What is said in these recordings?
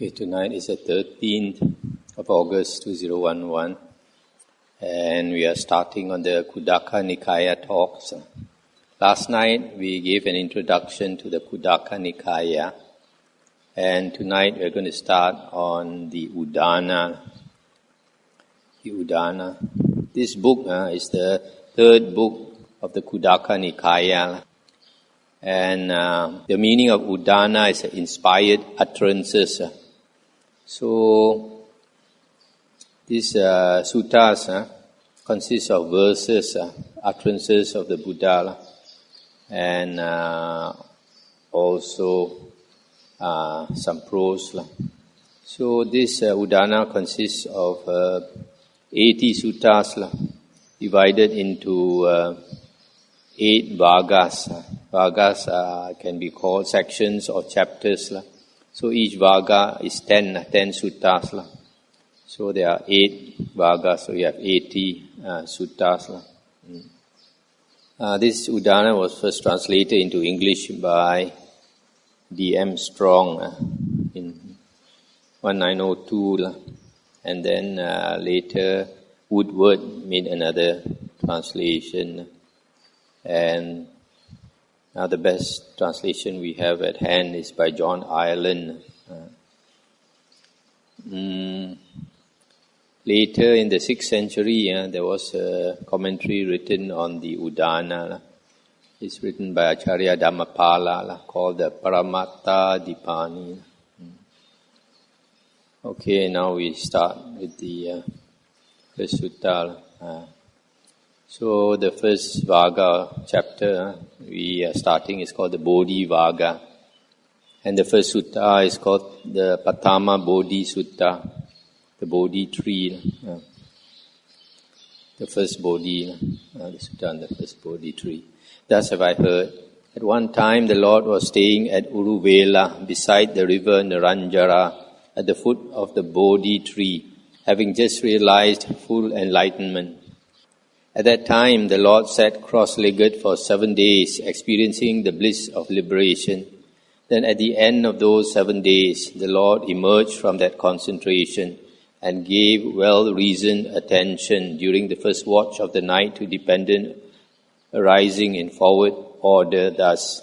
Okay, tonight is the 13th of August 2011 and we are starting on the Khuddaka Nikaya talks. Last night we gave an introduction to the Khuddaka Nikaya and tonight we are going to start on the Udana. This book is the third book of the Khuddaka Nikaya. And the meaning of Udana is inspired utterances. So, these suttas consist of verses, utterances of the Buddha, and also some prose. So, this Udana consists of 80 suttas divided into 8 vagas. Vagas can be called sections or chapters. So each vaga is 10 suttas. So there are 8 vagas, so you have 80 suttas. This Udana was first translated into English by D.M. Strong in 1902. And then later Woodward made another translation. And now the best translation we have at hand is by John Ireland. Later in the 6th century, there was a commentary written on the Udana. It's written by Acharya Dhammapala, called the Paramatta Dipani. Okay, now we start with the first sutta. So the first Vaga chapter we are starting is called the Bodhi Vaga. And the first sutta is called the Patama Bodhi Sutta, the Bodhi tree. The first Bodhi, the sutta on the first Bodhi tree. Thus have I heard. At one time the Lord was staying at Uruvela beside the river Naranjara at the foot of the Bodhi tree, having just realized full enlightenment. At that time, the Lord sat cross-legged for 7 days, experiencing the bliss of liberation. Then at the end of those 7 days, the Lord emerged from that concentration and gave well-reasoned attention during the first watch of the night to dependent arising in forward order thus.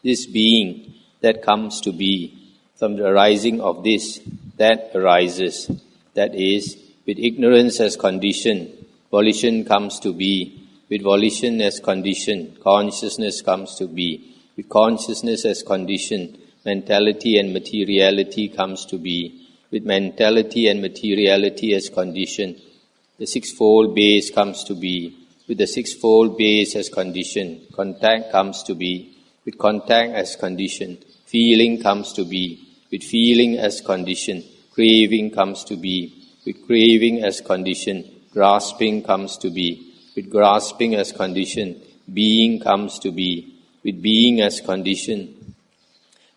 This being that comes to be, from the arising of this, that arises, that is, with ignorance as condition, volition comes to be. With volition as condition, consciousness comes to be. With consciousness as condition, mentality and materiality comes to be. With mentality and materiality as condition, the sixfold base comes to be. With the sixfold base as condition, contact comes to be. With contact as condition, feeling comes to be. With feeling as condition, craving comes to be. With craving as condition, grasping comes to be. With grasping as condition, being comes to be. With being as condition,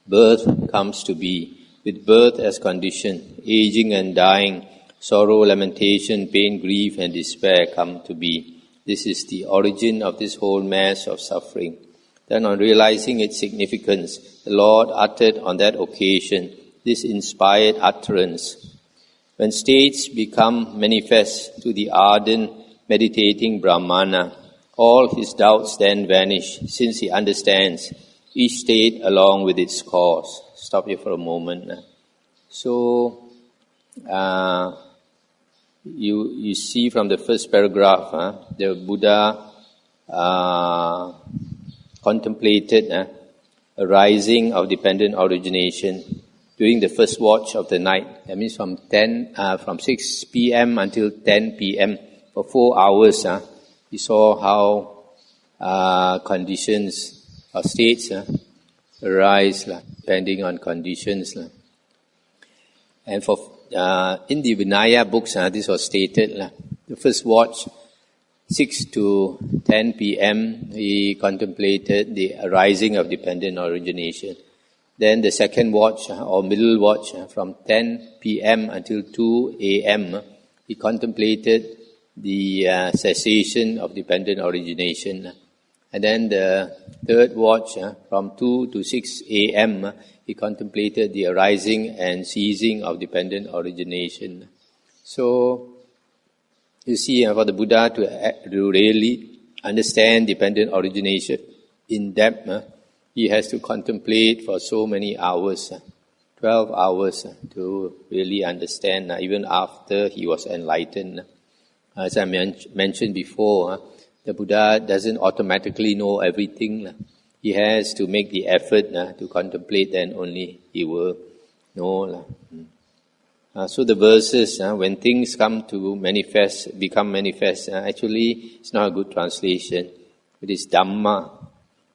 birth comes to be. With birth as condition, aging and dying, sorrow, lamentation, pain, grief and despair come to be. This is the origin of this whole mass of suffering. Then on realizing its significance, the Lord uttered on that occasion this inspired utterance. When states become manifest to the ardent, meditating Brahmana, all his doubts then vanish, since he understands each state along with its cause. Stop here for a moment. So, you see from the first paragraph, the Buddha contemplated a rising of dependent origination during the first watch of the night. That means from 6 p.m. until 10 p.m. for 4 hours. You saw how conditions or states arise depending on conditions. And for in the Vinaya books, this was stated. The first watch, 6 to 10 p.m., he contemplated the arising of dependent origination. Then the second watch or middle watch from 10 p.m. until 2 a.m. he contemplated the cessation of dependent origination. And then the third watch from 2 to 6 a.m. he contemplated the arising and ceasing of dependent origination. So, you see, for the Buddha to really understand dependent origination in depth, he has to contemplate for so many hours, 12 hours, to really understand, even after he was enlightened. As I mentioned before, the Buddha doesn't automatically know everything. He has to make the effort to contemplate, then only he will know. So the verses, when things come to become manifest, actually it's not a good translation. It is Dhamma.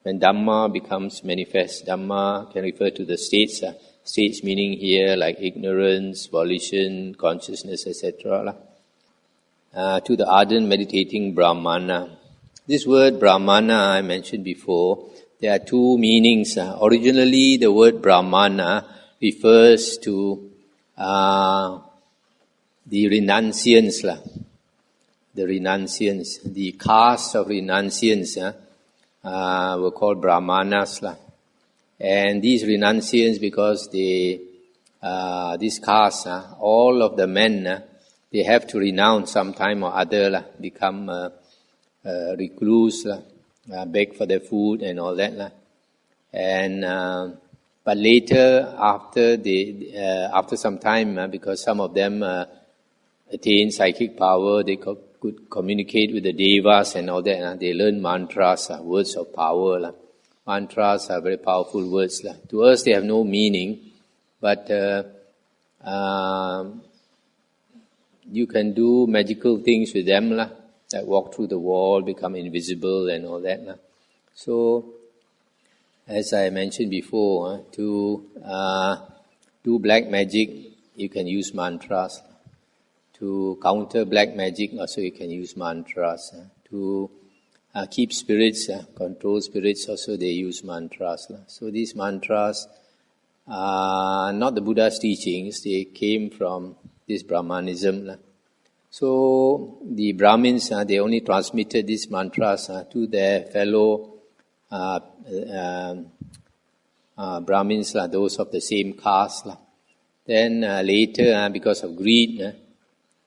When Dhamma becomes manifest, Dhamma can refer to the states. States meaning here like ignorance, volition, consciousness, etc. To the ardent meditating Brahmana. This word Brahmana I mentioned before. There are two meanings. Originally, the word Brahmana refers to the renunciants. The renunciants, the caste of renunciants were called Brahmanas. And these renunciants, because this caste, all of the men, they have to renounce sometime or other, become recluse, beg for their food and all that. And but later, after some time, because some of them attain psychic power, they could communicate with the devas and all that. They learn mantras, words of power. Mantras are very powerful words. To us, they have no meaning, but you can do magical things with them, like walk through the wall, become invisible and all that. So, as I mentioned before, to do black magic, you can use mantras. To counter black magic, also you can use mantras. To keep spirits, control spirits, also they use mantras. So these mantras are not the Buddha's teachings, they came from this Brahmanism. So the Brahmins, they only transmitted these mantras to their fellow Brahmins, those of the same caste. Then later, because of greed,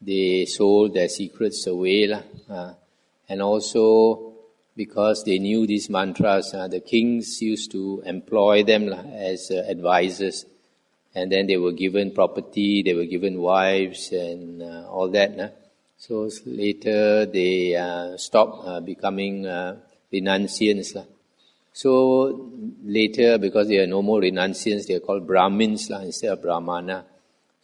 they sold their secrets away. And also because they knew these mantras, the kings used to employ them as advisors. And then they were given property, they were given wives and all that. So later they stopped becoming renunciants. So later, because there are no more renunciants, they are called Brahmins instead of Brahmana.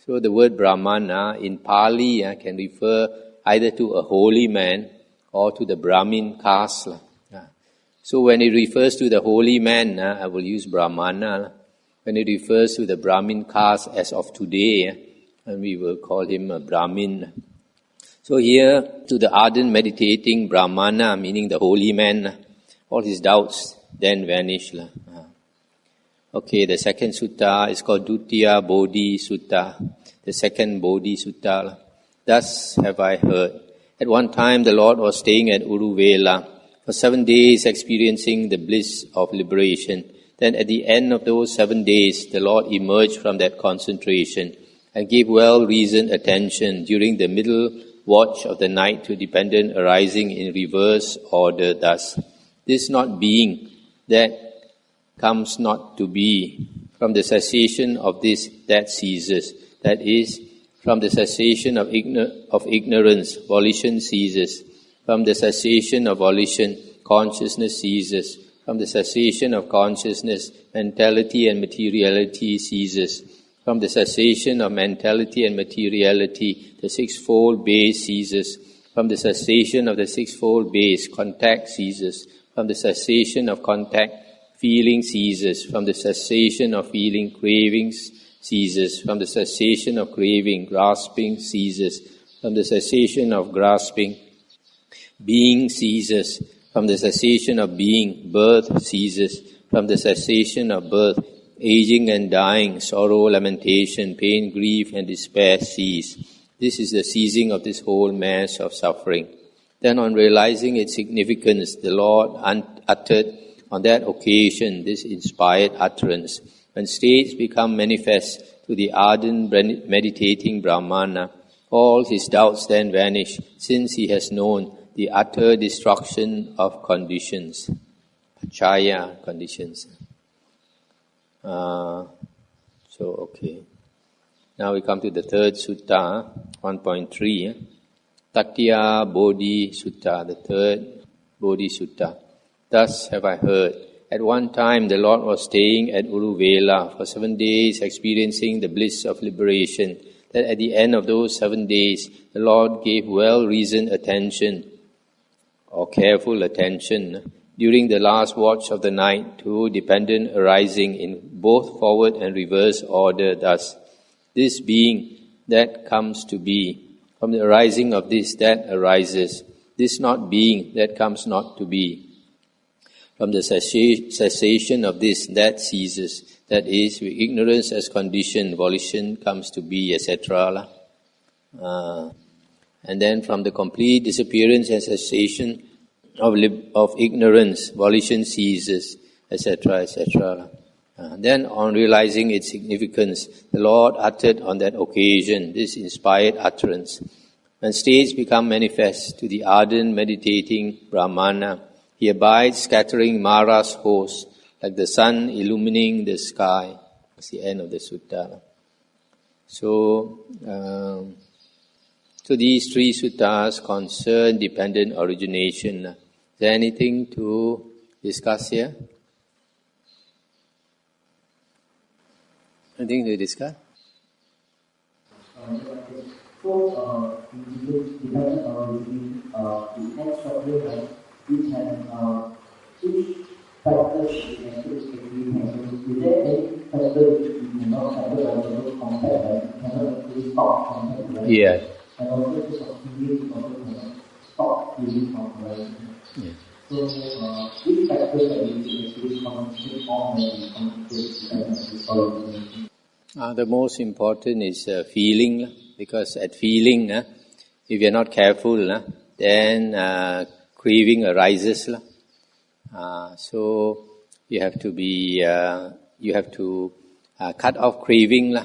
So the word Brahmana in Pali can refer either to a holy man or to the Brahmin caste. So when it refers to the holy man, I will use Brahmana. When it refers to the Brahmin caste as of today, and we will call him a Brahmin. So here, to the ardent meditating Brahmana, meaning the holy man, all his doubts then vanish. Okay, the second sutta is called Dutiya Bodhi Sutta, the second Bodhi Sutta. Thus have I heard. At one time, the Lord was staying at Uruvela for 7 days, experiencing the bliss of liberation. Then at the end of those 7 days, the Lord emerged from that concentration and gave well-reasoned attention during the middle watch of the night to dependent arising in reverse order thus. This not being, that comes not to be. From the cessation of this, that ceases. That is, from the cessation of ignorance, volition ceases. From the cessation of volition, consciousness ceases. From the cessation of consciousness, mentality and materiality ceases. From the cessation of mentality and materiality, the sixfold base ceases. From the cessation of the sixfold base, contact ceases. From the cessation of contact, feeling ceases. From the cessation of feeling, cravings ceases. From the cessation of craving, grasping ceases. From the cessation of grasping, being ceases. From the cessation of being, birth ceases. From the cessation of birth, aging and dying, sorrow, lamentation, pain, grief and despair cease. This is the ceasing of this whole mass of suffering. Then on realizing its significance, the Lord uttered on that occasion this inspired utterance. When states become manifest to the ardent meditating Brahmana, all his doubts then vanish, since he has known the utter destruction of conditions. Pachaya, conditions. Okay. Now we come to the third sutta, 1.3. Tatya Bodhi Sutta, the third Bodhi Sutta. Thus have I heard. At one time the Lord was staying at Uruvela for 7 days, experiencing the bliss of liberation. That at the end of those 7 days, the Lord gave well-reasoned attention, or careful attention, during the last watch of the night to dependent arising in both forward and reverse order. Thus, this being, that comes to be. From the arising of this, that arises. This not being, that comes not to be. From the cessation of this, that ceases. That is, with ignorance as condition, volition comes to be, etc. And then from the complete disappearance and cessation of ignorance, volition ceases, etc., etc. Then, on realizing its significance, the Lord uttered on that occasion this inspired utterance. When states become manifest to the ardent meditating Brahmana, he abides scattering Mara's host, like the sun illumining the sky. That's the end of the sutta. So these three suttas concern dependent origination. Is there anything to discuss here? Anything to discuss? So, in this dependent origin, the next chapter, we can each factor we can take. Is there any factor which we cannot handle or compare, like we cannot actually stop compared to that? Yeah. And also because of feeling, we also cannot stop feeling comparison. Yeah. So, which factors that we can actually concentrate on when we concentrate dependent origin? The most important is feeling, because at feeling, if you are not careful, then craving arises. So you have to cut off craving.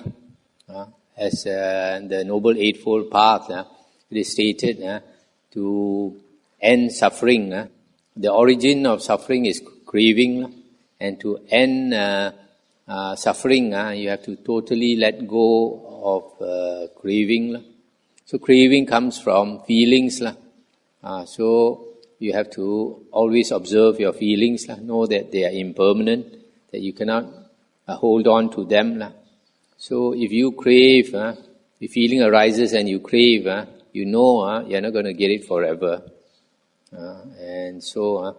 As the Noble Eightfold Path, it is stated to end suffering. The origin of suffering is craving, and to end suffering, you have to totally let go of craving. So craving comes from feelings. So you have to always observe your feelings, know that they are impermanent, that you cannot hold on to them. So if you crave, if feeling arises and you crave, you know you're not going to get it forever. And so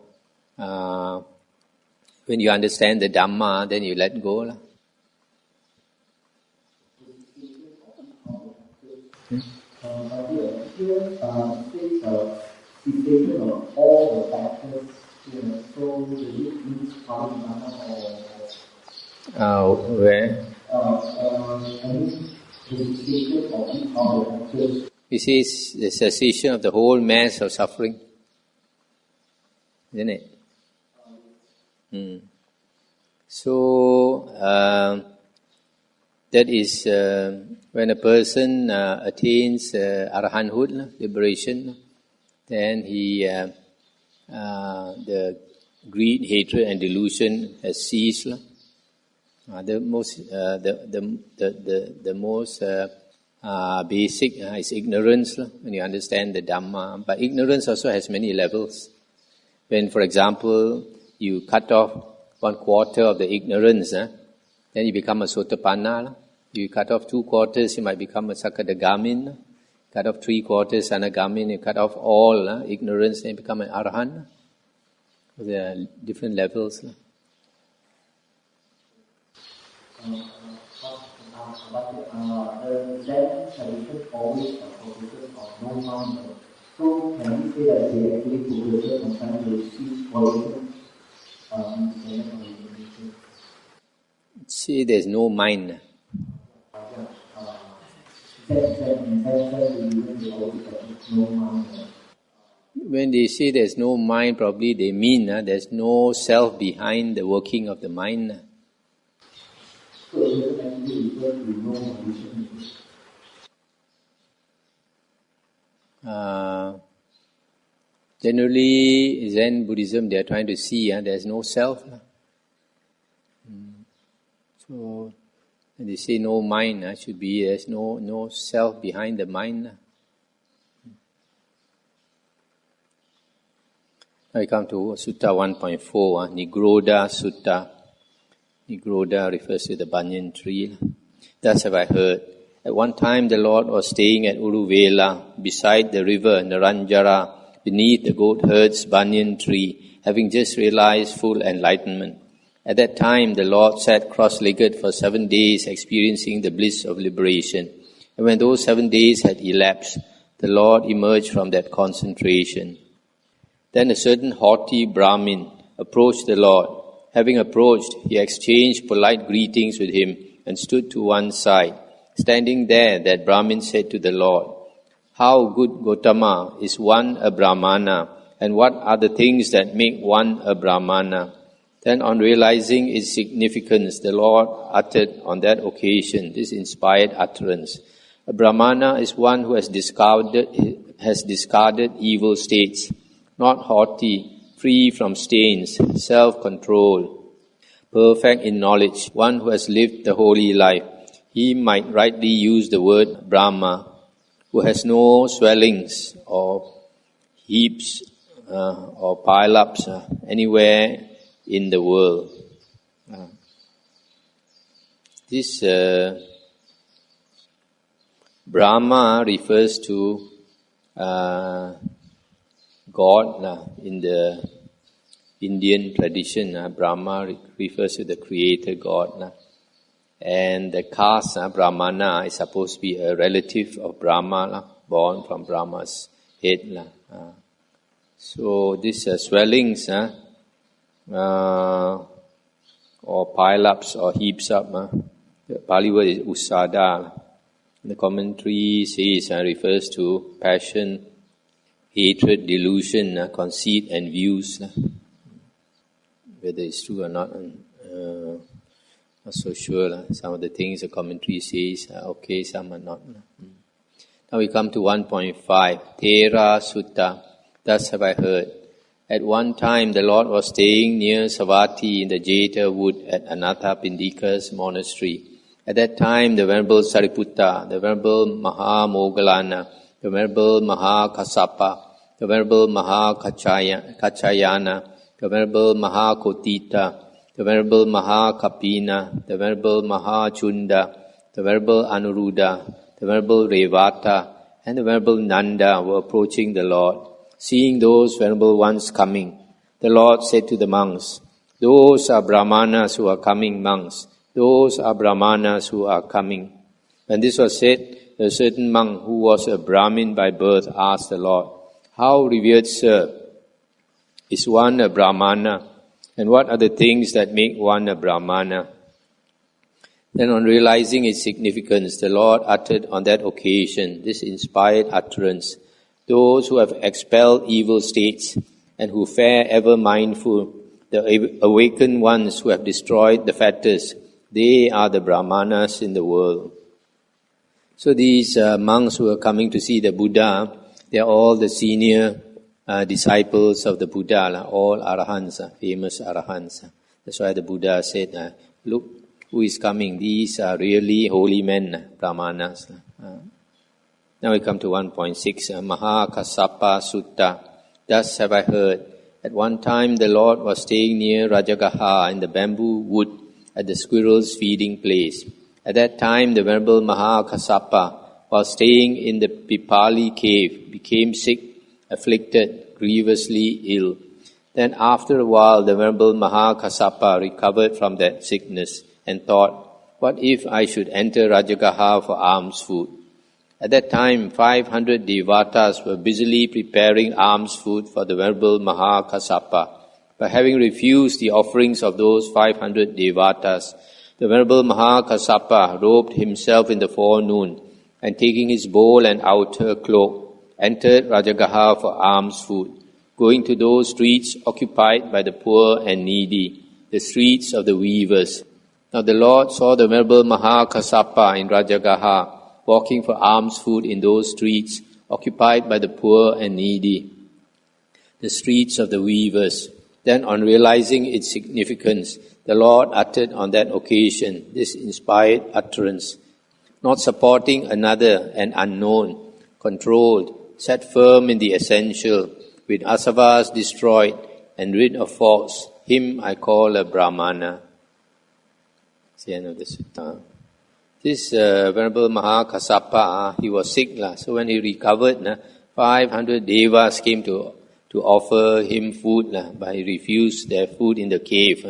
when you understand the Dhamma, then you let go. Cessation of all the factors, so the means Where? The cessation of all the factors. This is the cessation of the whole mass of suffering, isn't it? So that is when a person attains arahanthood, liberation. Then the greed, hatred, and delusion has ceased. The most basic is ignorance. When you understand the Dhamma, but ignorance also has many levels. When, for example, you cut off 1/4 of the ignorance, then you become a Sotapanna. You cut off 2/4, you might become a Sakadagamin. Cut off 3/4 Anagamin, you cut off all ignorance, then you become an Arahant. There are different levels. But the Zen tradition always focuses on no mind. So can we say that they actually focus on trying to cease volition in origination? See, there's no mind. When they say there's no mind, probably they mean there's no self behind the working of the mind. So it doesn't actually refer to no condition. Generally, Zen Buddhism, they are trying to see there's no self. So, when they say no mind, should be there's no self behind the mind. Now we come to Sutta 1.4, Nigrodha Sutta. Nigrodha refers to the banyan tree. Thus have I heard. At one time the Lord was staying at Uruvela, beside the river Naranjara, beneath the goat herd's banyan tree, having just realized full enlightenment. At that time the Lord sat cross-legged for 7 days, experiencing the bliss of liberation. And when those 7 days had elapsed, the Lord emerged from that concentration. Then a certain haughty Brahmin approached the Lord. Having approached, he exchanged polite greetings with him and stood to one side. Standing there, that Brahmin said to the Lord, "How, good Gautama, is one a Brahmana, and what are the things that make one a Brahmana?" Then on realizing its significance, the Lord uttered on that occasion this inspired utterance. A Brahmana is one who has discarded evil states, not haughty, free from stains, self-controlled, perfect in knowledge, one who has lived the holy life. He might rightly use the word Brahma, who has no swellings or heaps or pile-ups anywhere in the world. This Brahma refers to God in the Indian tradition. Brahma refers to the Creator God. And the caste, Brahmana, is supposed to be a relative of Brahma, born from Brahma's head. So these swellings or pile-ups or heaps up, the Pali word is usada. The commentary says refers to passion, hatred, delusion, conceit and views. Whether it's true or not, not so sure. Some of the things the commentary says are okay, some are not. Now we come to 1.5, Thera Sutta. Thus have I heard. At one time the Lord was staying near Savatthi in the Jeta wood at Anathapindika's monastery. At that time the Venerable Sariputta, the Venerable Mahamoggallana, the Venerable Mahakassapa, the Venerable Mahakachayana, the Venerable Mahakotita, the Venerable Mahakapina, the Venerable Mahachunda, the Venerable Anuruddha, the Venerable Revata, and the Venerable Nanda were approaching the Lord. Seeing those Venerable ones coming, the Lord said to the monks, "Those are Brahmanas who are coming, monks. Those are Brahmanas who are coming." When this was said, a certain monk who was a Brahmin by birth asked the Lord, "How, revered sir, is one a Brahmana, and what are the things that make one a Brahmana?" Then on realizing its significance, the Lord uttered on that occasion this inspired utterance. Those who have expelled evil states and who fare ever mindful, the awakened ones who have destroyed the fetters, they are the Brahmanas in the world. So these monks who are coming to see the Buddha, they are all the senior disciples of the Buddha, all Arahants, famous Arahants. That's why the Buddha said, "Look who is coming. These are really holy men, Brahmanas." Now we come to 1.6, Mahakassapa Sutta. Thus have I heard. At one time the Lord was staying near Rajagaha in the bamboo wood at the squirrel's feeding place. At that time the Venerable Mahakassapa, while staying in the Pipali cave, became sick, afflicted, grievously ill. Then after a while the Venerable Mahakassapa recovered from that sickness and thought, "What if I should enter Rajagaha for alms food?" At that time 500 Devatas were busily preparing alms food for the Venerable Mahakassapa. But having refused the offerings of those 500 Devatas, the Venerable Mahakassapa robed himself in the forenoon and taking his bowl and outer cloak, entered Rajagaha for alms food, going to those streets occupied by the poor and needy, the streets of the weavers. Now the Lord saw the Venerable Mahakassapa in Rajagaha walking for alms food in those streets occupied by the poor and needy, the streets of the weavers. Then, on realizing its significance, the Lord uttered on that occasion this inspired utterance, not supporting another and unknown, controlled, set firm in the essential, with asavas destroyed and rid of faults, him I call a Brahmana. That's the end of the sutta. This Venerable Mahakassapa, he was sick. So when he recovered, 500 devas came to offer him food, but he refused their food in the cave.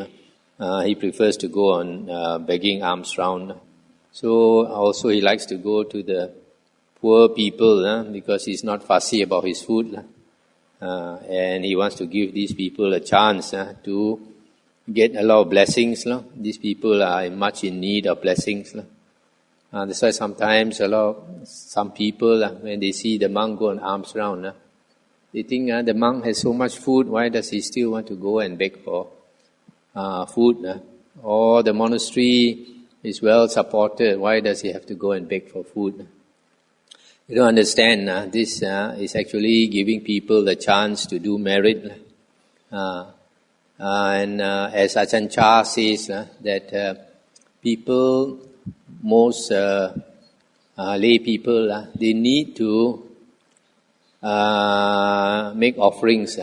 He prefers to go on begging alms round. So also he likes to go to the poor people because he's not fussy about his food. And he wants to give these people a chance to get a lot of blessings. These people are much in need of blessings. That's why sometimes some people, when they see the monk go on alms round, they think the monk has so much food, why does he still want to go and beg for food? Or the monastery is well supported, why does he have to go and beg for food? You don't understand, this is actually giving people the chance to do merit. And as Ajahn Chah says, that people, most lay people, they need to make offerings.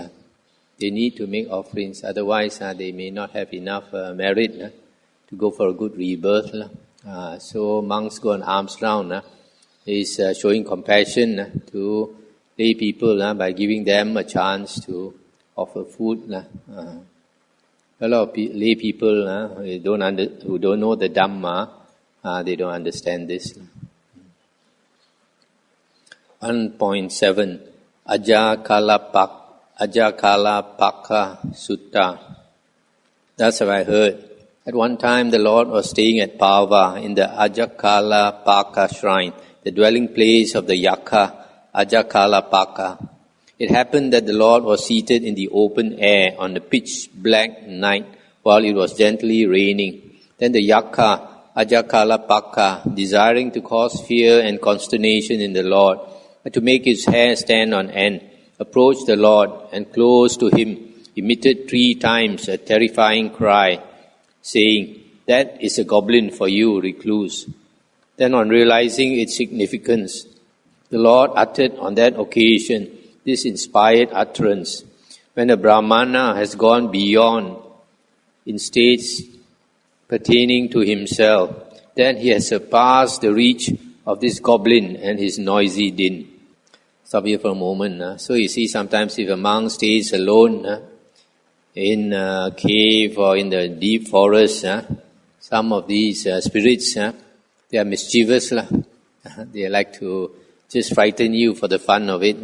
They need to make offerings, otherwise they may not have enough merit to go for a good rebirth. So monks go on alms round is showing compassion to lay people by giving them a chance to offer food. A lot of lay people who don't know the Dhamma, they don't understand this. 1.7 Ajakalapaka Sutta. That's what I heard. At one time the Lord was staying at Pava in the Ajakalapaka shrine, the dwelling place of the Yakka Ajakalapaka. It happened that the Lord was seated in the open air on a pitch black night while it was gently raining. Then the Yakka Ajakalapaka, desiring to cause fear and consternation in the Lord, and to make his hair stand on end, approached the Lord and close to him emitted 3 times a terrifying cry, saying, "That is a goblin for you, recluse." Then on realizing its significance, the Lord uttered on that occasion this inspired utterance. When a Brahmana has gone beyond in states pertaining to himself, then he has surpassed the reach of this goblin and his noisy din. Stop here for a moment. So you see, sometimes if a monk stays alone in a cave or in the deep forest, some of these spirits, they are mischievous. They like to just frighten you for the fun of it.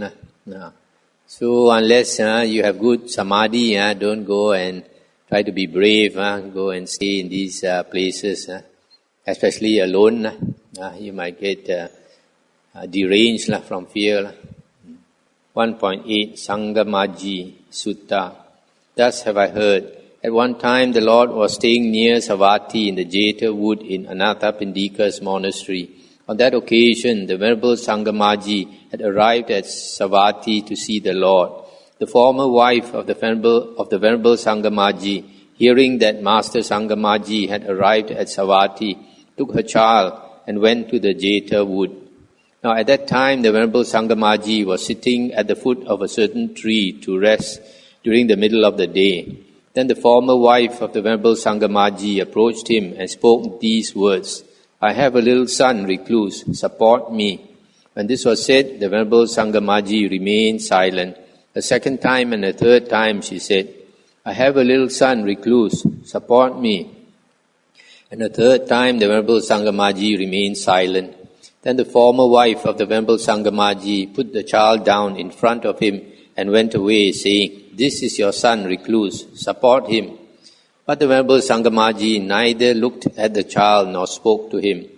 So unless you have good samadhi, don't go and try to be brave, go and stay in these places, especially alone. You might get deranged from fear. 1.8 Sangamaji Sutta. Thus have I heard. At one time the Lord was staying near Savatthi in the Jeta wood in Anathapindika's monastery. On that occasion, the Venerable Sangamaji had arrived at Savatthi to see the Lord. The former wife of the Venerable Sangamaji, hearing that Master Sangamaji had arrived at Savatthi, took her child and went to the Jeta wood. Now at that time, the Venerable Sangamaji was sitting at the foot of a certain tree to rest during the middle of the day. Then the former wife of the Venerable Sangamaji approached him and spoke these words, "I have a little son, recluse, support me." When this was said, the Venerable Sangamaji remained silent. A second time and a third time she said, "I have a little son, recluse, support me." And a third time the Venerable Sangamaji remained silent. Then the former wife of the Venerable Sangamaji put the child down in front of him and went away, saying, "This is your son, recluse, support him." But the Venerable Sangamaji neither looked at the child nor spoke to him.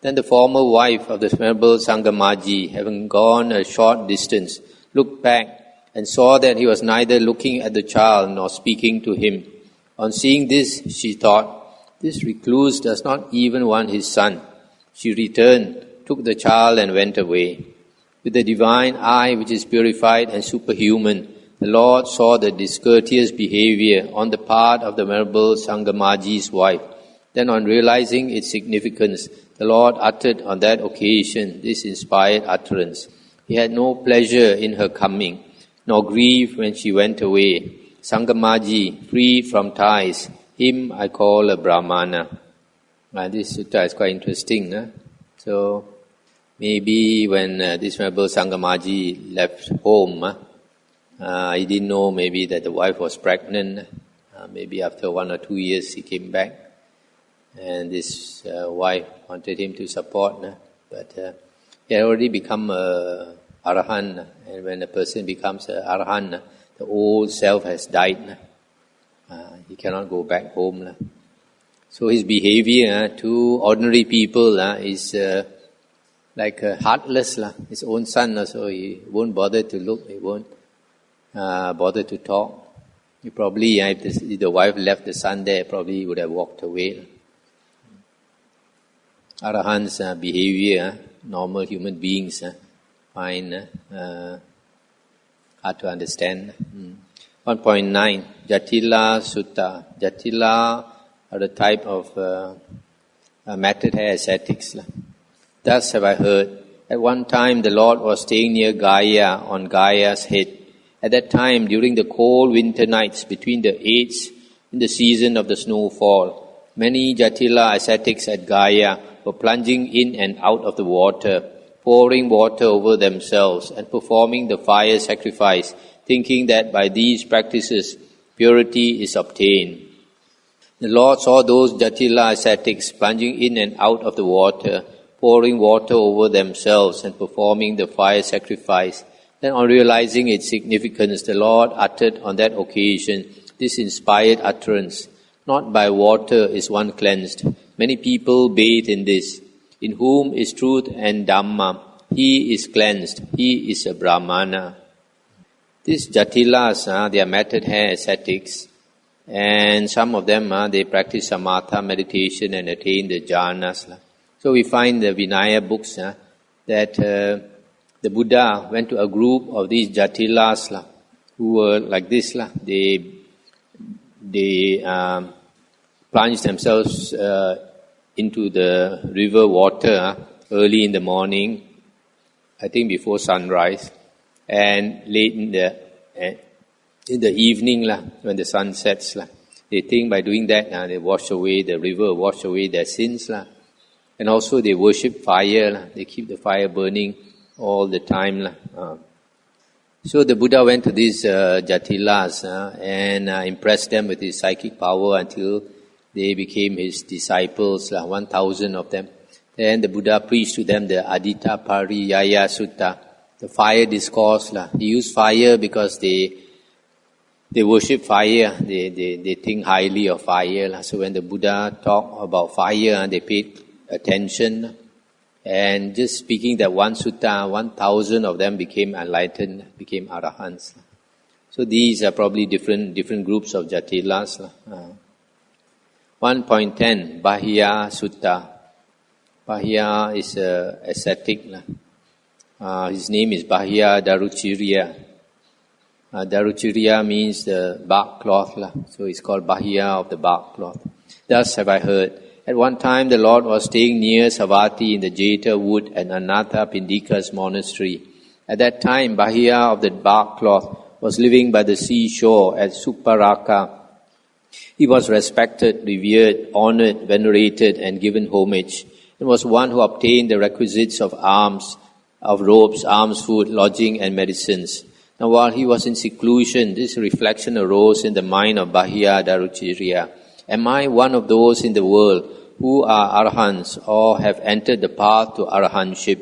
Then the former wife of the Venerable Sangamaji, having gone a short distance, looked back and saw that he was neither looking at the child nor speaking to him. On seeing this, she thought, This recluse does not even want his son. She returned, took the child and went away. With the divine eye which is purified and superhuman, the Lord saw the discourteous behavior on the part of the Venerable Sangamaji's wife. Then on realizing its significance, the Lord uttered on that occasion this inspired utterance. He had no pleasure in her coming, nor grief when she went away. Sangamaji, freed from ties, him I call a Brahmana. This sutta is quite interesting. So, maybe when this Venerable Sangamaji left home, he didn't know maybe that the wife was pregnant. Maybe after 1 or 2 years he came back. And this wife wanted him to support. But he had already become a Arahant. And when a person becomes an Arahant, the old self has died. He cannot go back home. So his behavior to ordinary people is like heartless. His own son, so he won't bother to look, he won't bother to talk. He probably, if the wife left the son there, probably he would have walked away. Arahant's behavior, normal human beings find hard to understand. 1.9 Jatila Sutta. Jatila are the type of matted hair ascetics. Thus have I heard. At one time the Lord was staying near Gaya on Gaya's head. At that time, during the cold winter nights between the 8ths in the season of the snowfall, many Jatila ascetics at Gaya were plunging in and out of the water, pouring water over themselves and performing the fire sacrifice, thinking that by these practices purity is obtained. The Lord saw those Jatila ascetics plunging in and out of the water, pouring water over themselves and performing the fire sacrifice. Then on realizing its significance, the Lord uttered on that occasion this inspired utterance. Not by water is one cleansed. Many people bathe in this. In whom is truth and Dhamma, he is cleansed. He is a Brahmana. These Jatilas, they are matted hair ascetics. And some of them, they practice samatha meditation and attain the jhanas. So we find the Vinaya books that the Buddha went to a group of these Jatilas who were like this. They plunged themselves into the river water early in the morning, I think before sunrise, and late in the evening when the sun sets. They think by doing that they wash away the river, wash away their sins. And also they worship fire. They keep the fire burning all the time. So the Buddha went to these Jatilas and impressed them with his psychic power until they became his disciples, 1,000 of them. Then the Buddha preached to them the Adita Pariyaya Sutta, the fire discourse. He used fire because they worship fire. They think highly of fire. So when the Buddha talked about fire, they paid attention. And just speaking that one sutta, 1,000 of them became enlightened, became arahants. So these are probably different groups of Jatilas. 1.10 Bahya Sutta. Bahya is ascetic. His name is Bahya Daruchirya. Daruchirya means the bark cloth. So it's called Bahya of the bark cloth. Thus have I heard. At one time the Lord was staying near Savatthi in the Jeta wood at Anatha Pindika's monastery. At that time Bahya of the bark cloth was living by the seashore at Suparaka. He was respected, revered, honoured, venerated and given homage, and was one who obtained the requisites of alms, of robes, alms, food, lodging and medicines. Now while he was in seclusion, this reflection arose in the mind of Bahya Daruchirya. Am I one of those in the world who are arahants or have entered the path to arahantship?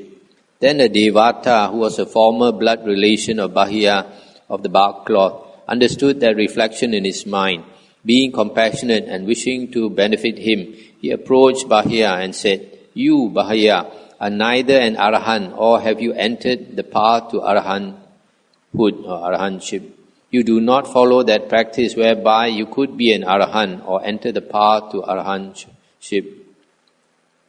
Then a Devata, who was a former blood relation of Bahya of the bark cloth, understood that reflection in his mind. Being compassionate and wishing to benefit him, he approached Bahya and said, "You, Bahya, are neither an arahant or have you entered the path to arahanthood or arahantship. you do not follow that practice whereby you could be an arahant or enter the path to arahantship.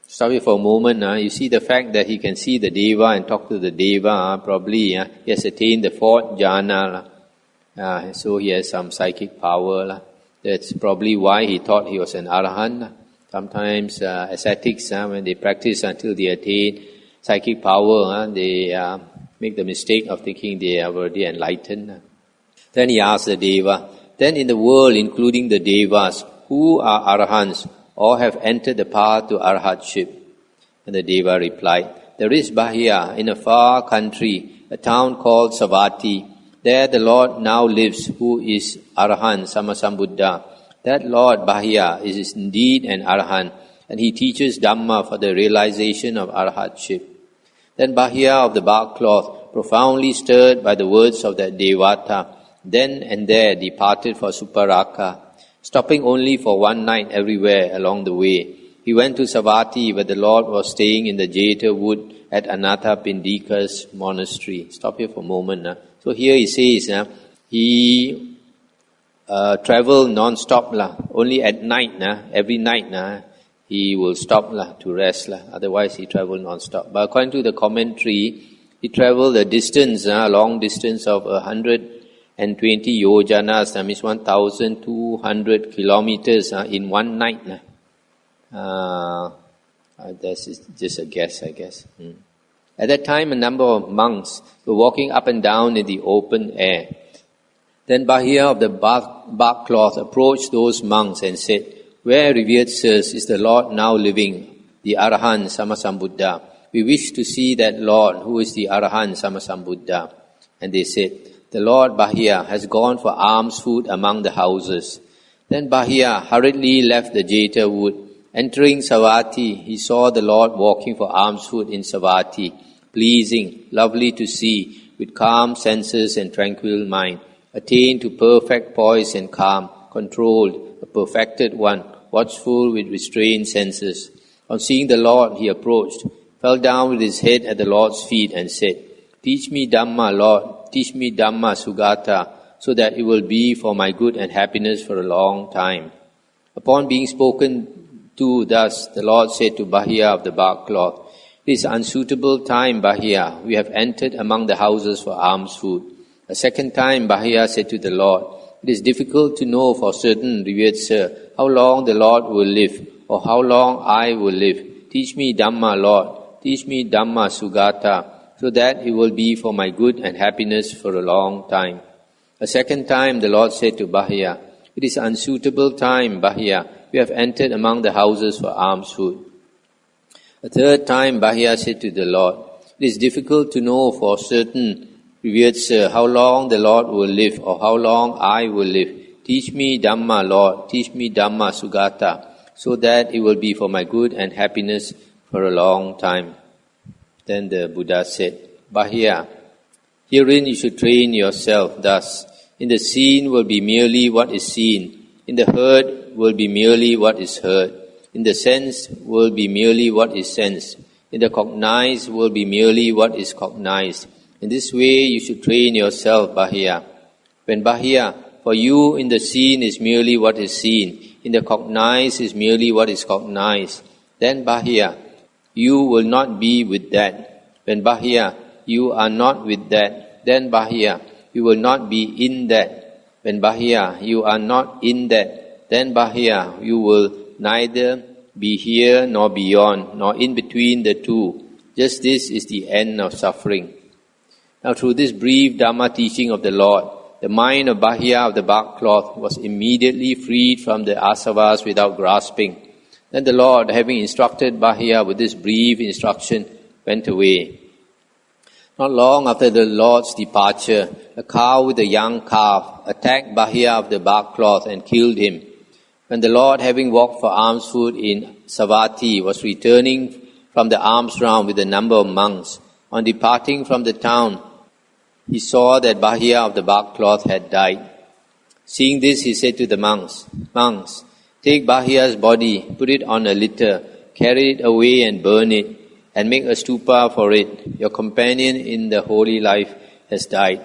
Stop it for a moment. You see the fact that he can see the deva and talk to the deva. Probably he has attained the 4th jhana. So he has some psychic power. That's probably why he thought he was an arahant. Sometimes ascetics, when they practice until they attain psychic power, they make the mistake of thinking they are already enlightened. Then he asked the deva, then in the world, including the devas, who are arahants or have entered the path to arahantship? And the deva replied, there is Bahya in a far country, a town called Savatthi. There the Lord now lives, who is Arahant Sammasambuddha. That Lord Bahya is indeed an Arahant, and he teaches Dhamma for the realization of arahantship. Then Bahya of the bark cloth, profoundly stirred by the words of that Devata, then and there departed for Suparaka, stopping only for one night everywhere along the way. He went to Savatthi, where the Lord was staying in the Jeta wood at Anathapindika's monastery. Stop here for a moment. So here he says, he travel non-stop. Only at night, every night, he will stop to rest. Otherwise, he travel non-stop. But according to the commentary, he traveled a distance, a long distance of 120 yojanas, that means 1,200 kilometers in one night. This is just a guess, I guess. At that time, a number of monks were walking up and down in the open air. Then Bahya of the bark cloth approached those monks and said, where, revered sirs, is the Lord now living, the Arahant Sammasambuddha? We wish to see that Lord, who is the Arahant Sammasambuddha. And they said, the Lord Bahya has gone for alms food among the houses. Then Bahya hurriedly left the Jeta wood. Entering Savatthi, he saw the Lord walking for alms food in Savatthi, pleasing, lovely to see, with calm senses and tranquil mind, attained to perfect poise and calm, controlled, a perfected one, watchful with restrained senses. On seeing the Lord, he approached, fell down with his head at the Lord's feet and said, teach me Dhamma, Lord, teach me Dhamma Sugata, so that it will be for my good and happiness for a long time. Upon being spoken to thus, the Lord said to Bahya of the bark cloth, it is unsuitable time, Bahya. We have entered among the houses for alms food. A second time, Bahya said to the Lord, it is difficult to know for certain, revered sir, how long the Lord will live, or how long I will live. Teach me Dhamma, Lord. Teach me Dhamma Sugata, so that it will be for my good and happiness for a long time. A second time, the Lord said to Bahya, it is unsuitable time, Bahya. We have entered among the houses for alms food. A third time, Bahya said to the Lord, it is difficult to know for certain, revered sir, how long the Lord will live, or how long I will live. Teach me Dhamma, Lord. Teach me Dhamma Sugata, so that it will be for my good and happiness for a long time. Then the Buddha said, Bahya, herein you should train yourself thus. In the seen will be merely what is seen. In the heard will be merely what is heard. In the sense will be merely what is sensed. In the cognized will be merely what is cognized. In this way you should train yourself, Bahya. When Bahya, for you in the seen is merely what is seen, in the cognized is merely what is cognized, then Bahya, you will not be with that. When Bahya, you are not with that, then Bahya, you will not be in that. When Bahya, you are not in that, then Bahya, you will neither be here nor beyond, nor in between the two. Just this is the end of suffering. Now through this brief Dhamma teaching of the Lord, the mind of Bahya of the bark cloth was immediately freed from the asavas without grasping. Then the Lord, having instructed Bahya with this brief instruction, went away. Not long after the Lord's departure, a cow with a young calf attacked Bahya of the bark cloth and killed him. When the Lord, having walked for alms food in Savatthi, was returning from the alms round with a number of monks, on departing from the town, he saw that Bahya of the bark cloth had died. Seeing this, he said to the monks, Monks, take Bahya's body, put it on a litter, carry it away and burn it, and make a stupa for it. Your companion in the holy life has died.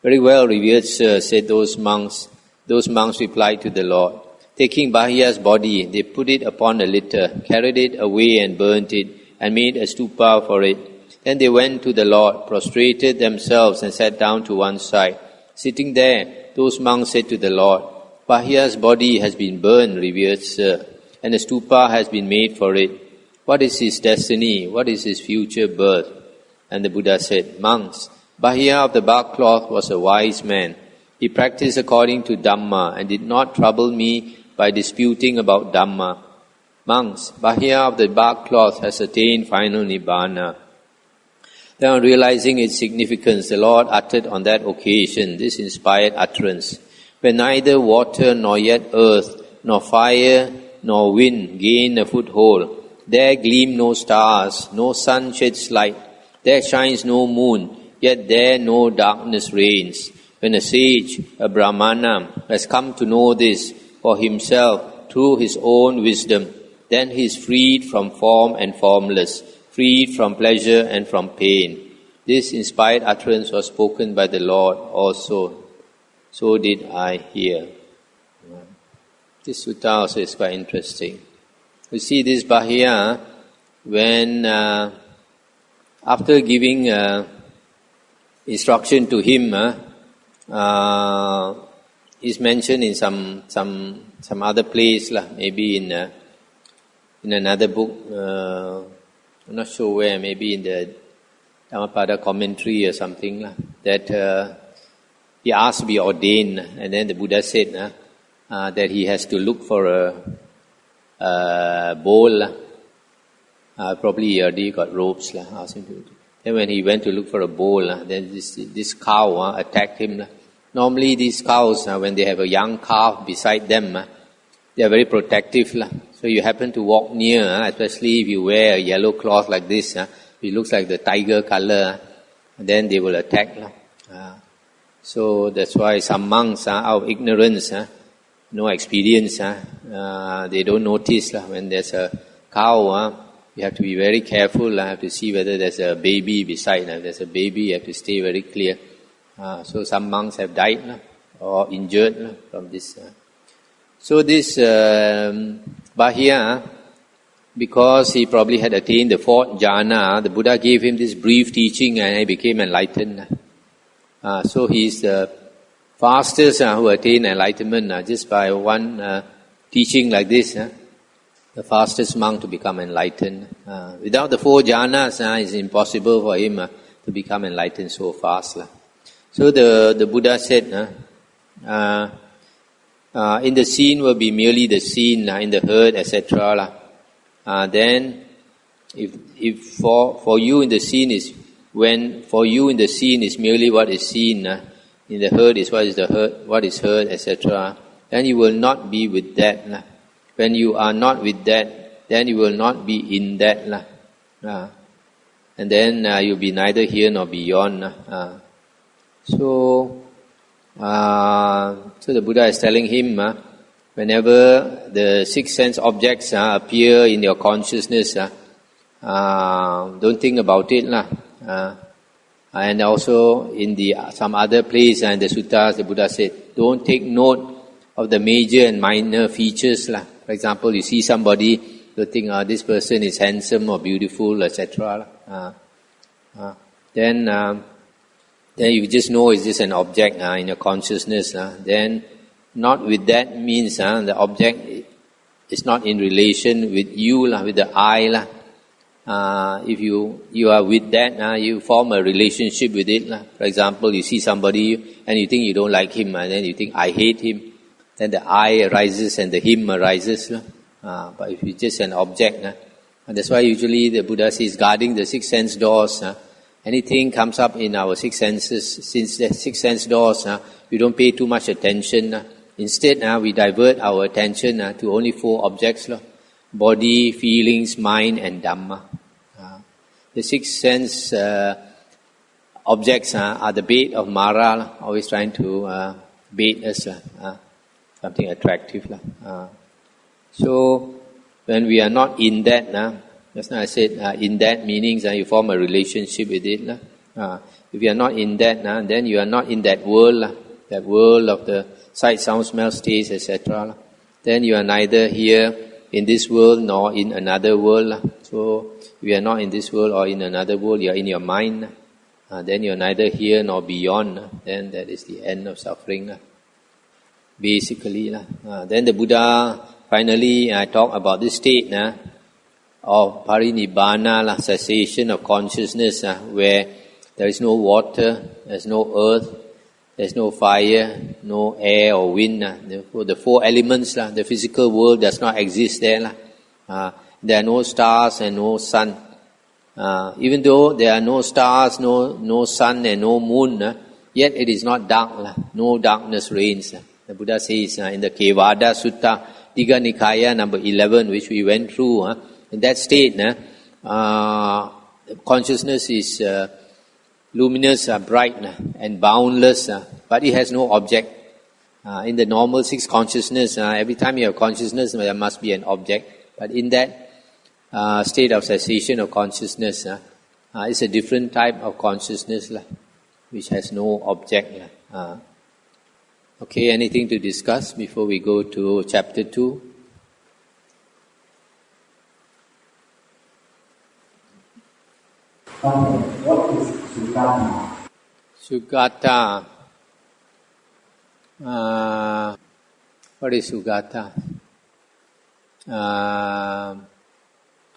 Very well, revered sir, said those monks. Those monks replied to the Lord. Taking Bahiya's body, they put it upon a litter, carried it away and burnt it, and made a stupa for it. Then they went to the Lord, prostrated themselves and sat down to one side. Sitting there, those monks said to the Lord, Bahiya's body has been burned, revered sir, and a stupa has been made for it. What is his destiny? What is his future birth? And the Buddha said, Monks, Bahiya of the bark cloth was a wise man. He practiced according to Dhamma and did not trouble me by disputing about Dhamma. Monks, Bahiya of the bark cloth has attained final Nibbana. Then, on realizing its significance, the Lord uttered on that occasion this inspired utterance. When neither water nor yet earth, nor fire nor wind gain a foothold, there gleam no stars, no sun sheds light, there shines no moon, yet there no darkness reigns. When a sage, a Brahmana, has come to know this for himself through his own wisdom, then he is freed from form and formless, freed from pleasure and from pain. This inspired utterance was spoken by the Lord also. So did I hear. This sutta also is quite interesting. You see, this Bahiya, when after giving instruction to him, is mentioned in some other place, maybe in another book. I'm not sure where, maybe in the Dhammapada commentary or something, that he asked to be ordained, and then the Buddha said that he has to look for a bowl. Probably he already got robes. Asked him to. Then when he went to look for a bowl, then this cow attacked him. Normally these cows, when they have a young calf beside them, they are very protective. So you happen to walk near, especially if you wear a yellow cloth like this, it looks like the tiger color, then they will attack. So that's why some monks, out of ignorance, no experience, they don't notice when there's a cow. You have to be very careful. You have to see whether there's a baby beside. If there's a baby, you have to stay very clear. So some monks have died or injured from this. So this Bahiya, because he probably had attained the fourth jhana, the Buddha gave him this brief teaching and he became enlightened. So he's the fastest who attained enlightenment just by one teaching like this. The fastest monk to become enlightened. Without the four jhanas, it's impossible for him to become enlightened so fast. So the Buddha said, in the scene will be merely the scene, in the herd, etc. Then, if for you in the scene is merely what is seen, in the herd is what is heard, etc. Then you will not be with that. When you are not with that, then you will not be in that. And then you'll be neither here nor beyond. So the Buddha is telling him, whenever the six sense objects appear in your consciousness, don't think about it. And also in some other place in the suttas, the Buddha said, don't take note of the major and minor features. For example, you see somebody, you think this person is handsome or beautiful, etc. Then you just know it's just an object in your consciousness. Then not with that means the object is not in relation with you, with the I. If you are with that, you form a relationship with it. For example, you see somebody and you think you don't like him, and then you think, I hate him. Then the I arises and the him arises. But if it's just an object, and that's why usually the Buddha says, guarding the six sense doors, anything comes up in our six senses, since the six sense doors, we don't pay too much attention. Instead, we divert our attention to only four objects: body, feelings, mind, and Dhamma. The six sense objects are the bait of Mara, always trying to bait us, something attractive. So, when we are not in that, just now I said, in that meanings, you form a relationship with it. If you are not in that, then you are not in that world of the sight, sound, smell, taste, etc. Then you are neither here in this world nor in another world. So if you are not in this world or in another world, you are in your mind. Then you are neither here nor beyond. Then that is the end of suffering. Basically. Then the Buddha finally talk about this state of parinibbana, cessation of consciousness, where there is no water, there is no earth, there is no fire, no air or wind. The four elements, the physical world does not exist there. There are no stars and no sun. Even though there are no stars, no sun and no moon, yet it is not dark. No darkness reigns. The Buddha says in the Kevada Sutta, Khuddaka Nikaya number 11, which we went through, in that state, consciousness is luminous, bright and boundless, but it has no object. In the normal six consciousness, every time you have consciousness, there must be an object. But in that state of cessation of consciousness, it's a different type of consciousness, which has no object. Okay, anything to discuss before we go to chapter 2? What is Sugata? Sugata. What is Sugata?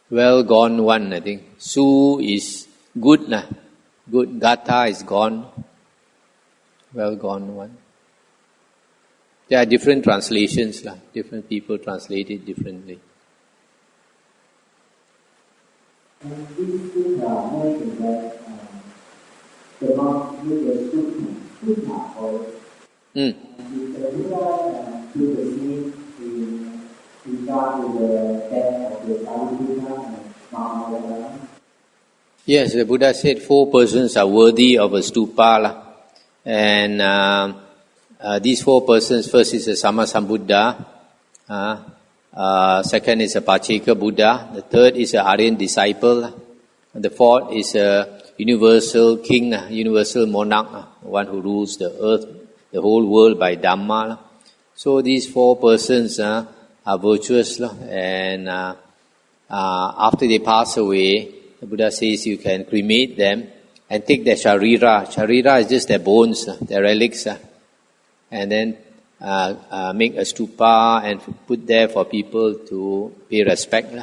Well gone one, I think. Su is good, good. Gata is gone. Well gone one. There are different translations, different people translate it differently. And these things are mentioned that the monk uses sutta or the Buddha do the same in regard to the death of the Dhammavudho and Mahathera. Yes, the Buddha said 4 persons are worthy of a stupa. And these 4 persons, first is a Sammasambuddha, second is a Pacheka Buddha, the third is an Aryan disciple, and the fourth is a universal king, universal monarch, one who rules the earth, the whole world by Dhamma. So these 4 persons are virtuous, and after they pass away, the Buddha says you can cremate them and take their sharira. Sharira is just their bones, their relics, and then make a stupa and put there for people to pay respect.